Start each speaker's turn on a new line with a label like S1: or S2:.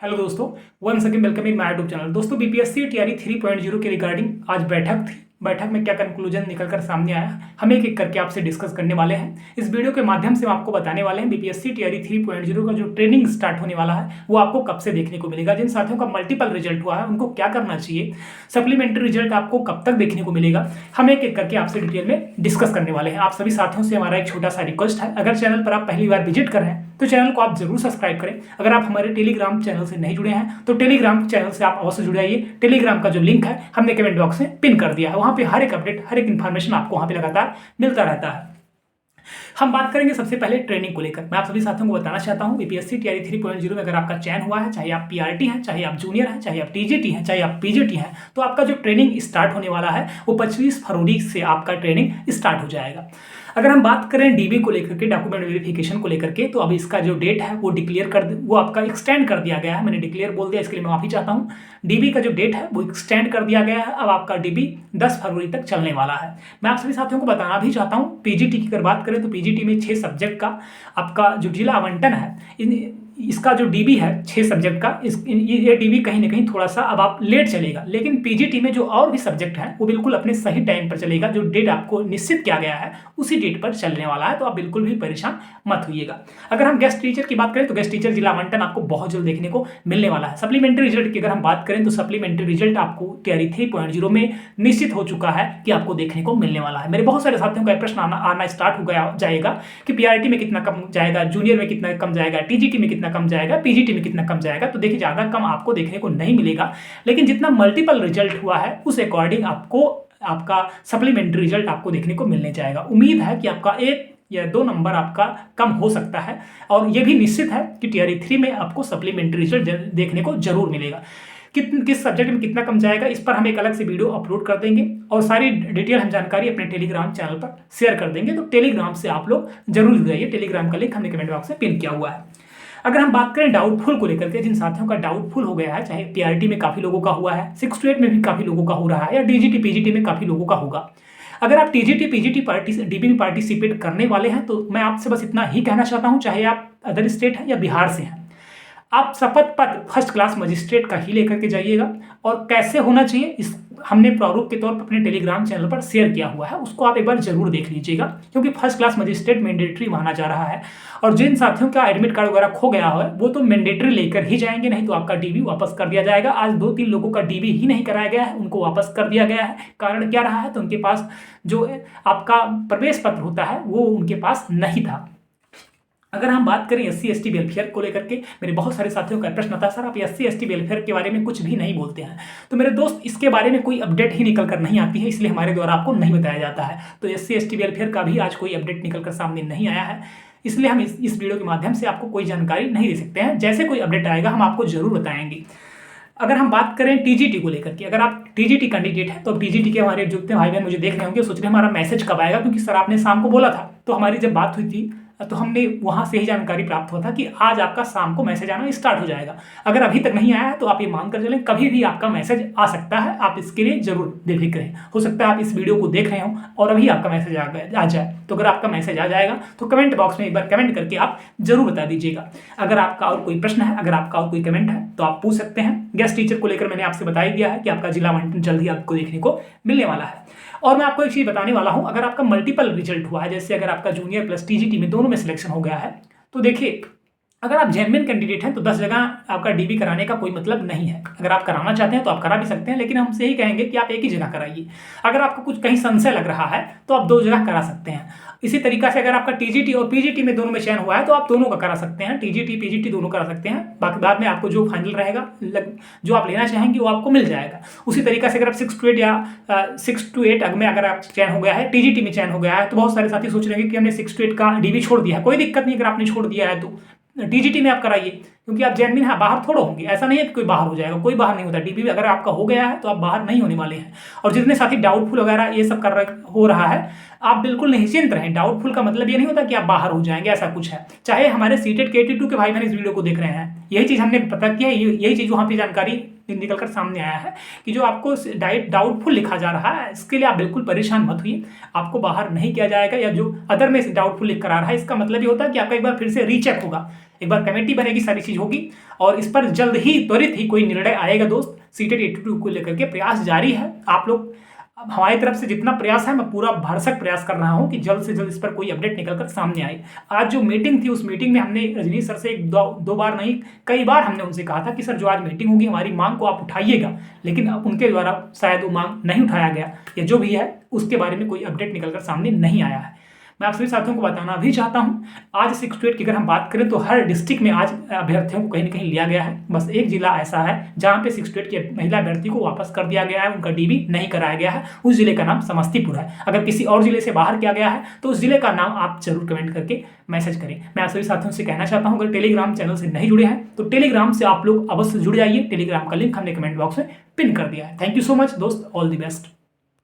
S1: Hello दोस्तों, one second welcome in my YouTube channel. दोस्तों BPSC TRE 3.0 के regarding आज बैठक थी। बैठक में क्या कंक्लूजन निकल कर सामने आया, हम एक एक करके आपसे डिस्कस करने वाले हैं। इस वीडियो के माध्यम से हम आपको बताने वाले हैं बीपीएससी टीआरई 3.0 का जो ट्रेनिंग स्टार्ट होने वाला है वो आपको कब से देखने को मिलेगा। जिन साथियों का मल्टीपल रिजल्ट हुआ है उनको क्या करना चाहिए, सप्लीमेंट्री रिजल्ट आपको कब तक देखने को मिलेगा, हम एक एक करके आपसे डिटेल में डिस्कस करने वाले हैं। आप सभी साथियों से हमारा एक छोटा सा रिक्वेस्ट है, अगर चैनल पर आप पहली बार विजिट कर रहे हैं तो चैनल को आप जरूर सब्सक्राइब करें। अगर आप हमारे टेलीग्राम चैनल से नहीं जुड़े हैं तो टेलीग्राम चैनल से आप अवश्य जुड़ जाइए। टेलीग्राम का जो लिंक है हमने कमेंट बॉक्स में पिन कर दिया है, वहां पे हर एक अपडेट, हर एक इन्फॉर्मेशन आपको वहां पे लगातार मिलता रहता है। हम बात करेंगे सबसे पहले ट्रेनिंग को लेकर। मैं आप सभी साथियों को बताना चाहता हूं बीपीएससी टीआरई 3.0 में अगर आपका चयन हुआ है, चाहे आप पीआरटी हैं, चाहे आप जूनियर हैं, चाहे आप टीजीटी हैं, चाहे आप पीजीटी हैं, तो आपका जो ट्रेनिंग स्टार्ट होने वाला है वो 25 फरवरी से आपका ट्रेनिंग स्टार्ट हो जाएगा। अगर हम बात करें डीबी को लेकर के, डॉक्यूमेंट वेरिफिकेशन को लेकर के, तो अब इसका जो डेट है वो डिक्लेयर वो आपका एक्सटेंड कर दिया गया है। मैंने डिक्लेयर बोल दिया, इसके लिए मैं माफी चाहता हूं। डीबी का जो डेट है वो एक्सटेंड कर दिया गया है। अब आपका डीबी 10 फरवरी तक चलने वाला है। मैं आप सभी साथियों को बताना भी चाहता हूं, पीजीटी की अगर बात करें तो पीजीटी में 6 सब्जेक्ट का आपका जो जिला आवंटन है, इसका जो डीबी है 6 सब्जेक्ट का, ये डीबी कहीं ना कहीं थोड़ा सा अब आप लेट चलेगा, लेकिन पीजीटी में जो और भी सब्जेक्ट हैं वो बिल्कुल अपने सही टाइम पर चलेगा। जो डेट आपको निश्चित किया गया है उसी डेट पर चलने वाला है, तो आप बिल्कुल भी परेशान मत होइएगा। अगर हम गेस्ट टीचर की बात करें तो गेस्ट टीचर जिला आवंटन आपको बहुत जल्द देखने को मिलने वाला है। सप्लीमेंट्री रिजल्ट की अगर हम बात करें तो सप्लीमेंट्री रिजल्ट आपको टीआरई 3.0 में निश्चित हो चुका है कि आपको देखने को मिलने वाला है। मेरे बहुत सारे साथियों का प्रश्न आना स्टार्ट हो गया जाएगा कि पीआरटी में कितना कम जाएगा, जूनियर में कितना कम जाएगा, टीजीटी में कितना कम जाएगा, पीजीटी में कितना कम जाएगा। तो देखिए ज़्यादा कम आपको देखने को नहीं मिलेगा, लेकिन जितना मल्टीपल रिजल्ट हुआ है उस अकॉर्डिंग आपको आपका सप्लीमेंट्री रिजल्ट आपको देखने को मिलने जाएगा। उम्मीद है कि आपका 1 या 2 नंबर आपका कम हो सकता है, और यह भी निश्चित है कि टीआरई 3 में आपको सप्लीमेंट्री रिजल्ट देखने को जरूर मिलेगा। किस सब्जेक्ट में कितना कम जाएगा इस पर हम एक अलग से वीडियो अपलोड कर देंगे, और सारी डिटेल हम जानकारी अपने टेलीग्राम चैनल पर शेयर कर देंगे। तो टेलीग्राम से आप लोग जरूर जुड़ जाइए। टेलीग्राम का लिंक हमने कमेंट बॉक्स में पिन किया हुआ है। अगर हम बात करें डाउटफुल को लेकर के, जिन साथियों का डाउटफुल हो गया है, चाहे पीआरटी में काफ़ी लोगों का हुआ है, 6 to 8 में भी काफ़ी लोगों का हो रहा है, या डीजीटी पीजीटी में काफ़ी लोगों का होगा। अगर आप टीजीटी पीजीटी डीबी में पार्टिसिपेट करने वाले हैं तो मैं आपसे बस इतना ही कहना चाहता हूं, चाहे आप अदर स्टेट हैं या बिहार से हैं, आप शपथ पत्र फर्स्ट क्लास मजिस्ट्रेट का ही लेकर के जाइएगा। और कैसे होना चाहिए इस हमने प्रारूप के तौर पर अपने टेलीग्राम चैनल पर शेयर किया हुआ है, उसको आप एक बार जरूर देख लीजिएगा, क्योंकि फर्स्ट क्लास मजिस्ट्रेट मैंडेटरी माना जा रहा है। और जिन साथियों का एडमिट कार्ड वगैरह खो गया है वो तो मैंडेटरी लेकर ही जाएंगे, नहीं तो आपका डीबी वापस कर दिया जाएगा। आज 2-3 लोगों का डीबी ही नहीं कराया गया है, उनको वापस कर दिया गया है। कारण क्या रहा है, तो उनके पास जो आपका प्रवेश पत्र होता है वो उनके पास नहीं था। अगर हम बात करें एससी एसटी वेलफेयर को लेकर के, मेरे बहुत सारे साथियों का प्रश्न था, सर आप एससी एसटी वेलफेयर के बारे में कुछ भी नहीं बोलते हैं। तो मेरे दोस्त, इसके बारे में कोई अपडेट ही निकल कर नहीं आती है, इसलिए हमारे द्वारा आपको नहीं बताया जाता है। तो एससी एसटी वेलफेयर का भी आज कोई अपडेट निकल कर सामने नहीं आया है, इसलिए हम इस वीडियो के माध्यम से आपको कोई जानकारी नहीं दे सकते हैं। जैसे कोई अपडेट आएगा हम आपको जरूर बताएंगे। अगर हम बात करें टीजीटी को लेकर के, अगर आप टीजीटी कैंडिडेट हैं तो टीजीटी के हमारे जो भाई बहन मुझे देख रहे होंगे, सोच रहे हमारा मैसेज कब आएगा, क्योंकि सर आपने शाम को बोला था। तो हमारी जब बात हुई थी तो हमने वहां से ही जानकारी प्राप्त हुआ था कि आज आपका शाम को मैसेज आना स्टार्ट हो जाएगा। अगर अभी तक नहीं आया है तो आप ये मान कर चलें कभी भी आपका मैसेज आ सकता है, आप इसके लिए जरूर बेफिक्र रहें। हो सकता है आप इस वीडियो को देख रहे हो और अभी आपका मैसेज आ जाए। तो अगर आपका मैसेज आ जाएगा तो कमेंट बॉक्स में एक बार कमेंट करके आप जरूर बता दीजिएगा। अगर आपका और कोई प्रश्न है, अगर आपका और कोई कमेंट है तो आप पूछ सकते हैं। गेस्ट टीचर को लेकर मैंने आपसे बता ही दिया है कि आपका जिला आवंटन जल्द ही आपको देखने को मिलने वाला है। और मैं आपको एक चीज़ बताने वाला हूं, अगर आपका मल्टीपल रिजल्ट हुआ है, जैसे अगर आपका जूनियर प्लस टीजीटी में दोनों में सिलेक्शन हो गया है, तो देखिए अगर आप जेन्युइन कैंडिडेट हैं तो 10 जगह आपका डीबी कराने का कोई मतलब नहीं है। अगर आप कराना चाहते हैं तो आप करा भी सकते हैं, लेकिन हम से ही कहेंगे कि आप एक ही जगह कराइए। अगर आपको कुछ कहीं संशय लग रहा है तो आप 2 जगह करा सकते हैं। इसी तरीका से अगर आपका टीजीटी और पीजीटी में दोनों में चयन हुआ है तो आप दोनों का करा सकते हैं, टीजीटी पीजीटी दोनों करा सकते हैं। बाकी बाद में आपको जो फाइनल रहेगा, जो आप लेना चाहेंगे वो आपको मिल जाएगा। उसी तरीका से अगर आप 6 to 8 या 6 to 8 में अगर आप चयन हो गया है, टीजीटी में चयन हो गया है, तो बहुत सारे साथी सोच रहे हैं कि हमने 6 to 8 का डीबी छोड़ दिया है। कोई दिक्कत नहीं, अगर आपने छोड़ दिया है तो टीजीटी में आप कराइए, क्योंकि आप जेन्युइन है, बाहर थोड़ा होंगे। ऐसा नहीं है कि कोई बाहर हो जाएगा, कोई बाहर नहीं होता। डीबी अगर आपका हो गया है तो आप बाहर नहीं होने वाले हैं। और जितने साथी डाउटफुल वगैरह ये सब हो रहा है, आप बिल्कुल निश्चिंत रहें। डाउटफुल का मतलब ये नहीं होता कि आप बाहर हो जाएंगे, ऐसा कुछ है। चाहे हमारे सीटेट के 82 के भाई बहन इस वीडियो को देख रहे हैं, यही चीज़ हमने पता किया है, यही चीज़ वहाँ पे जानकारी निकल कर सामने आया है कि जो आपको डाउटफुल लिखा जा रहा है, इसके लिए आप बिल्कुल परेशान मत होइए, आपको बाहर नहीं किया जाएगा। या जो अदर में डाउटफुल लिख कर आ रहा है, इसका मतलब ये होता है कि आपका एक बार फिर से रीचेक होगा, एक बार कमेटी बनेगी, सारी चीज़ होगी और इस पर जल्द ही त्वरित ही कोई निर्णय आएगा। दोस्त, सीटेट 82 को लेकर के प्रयास जारी है। आप लोग, हमारी तरफ से जितना प्रयास है, मैं पूरा भरसक प्रयास कर रहा हूं कि जल्द से जल्द इस पर कोई अपडेट निकल कर सामने आए। आज जो मीटिंग थी, उस मीटिंग में हमने रजनीश सर से दो बार नहीं, कई बार हमने उनसे कहा था कि सर जो आज मीटिंग होगी, हमारी मांग को आप उठाइएगा, लेकिन उनके द्वारा शायद वो मांग नहीं उठाया गया, या जो भी है उसके बारे में कोई अपडेट निकल कर सामने नहीं आया है। मैं आप सभी साथियों को बताना भी चाहता हूं, आज 6 to 8 की अगर हम बात करें तो हर डिस्ट्रिक्ट में आज अभ्यर्थियों को कहीं न कहीं लिया गया है। बस एक जिला ऐसा है जहां पे 6 to 8 के महिला अभ्यर्थी को वापस कर दिया गया है, उनका डीबी नहीं कराया गया है। उस जिले का नाम समस्तीपुर है। अगर किसी और जिले से बाहर किया गया है तो उस जिले का नाम आप जरूर कमेंट करके मैसेज करें। मैं आप सभी साथियों से कहना चाहता हूँ, अगर टेलीग्राम चैनल से नहीं जुड़े हैं तो टेलीग्राम से आप लोग अवश्य जुड़ जाइए। टेलीग्राम का लिंक हमने कमेंट बॉक्स में पिन कर दिया है। थैंक यू सो मच दोस्त, ऑल द बेस्ट।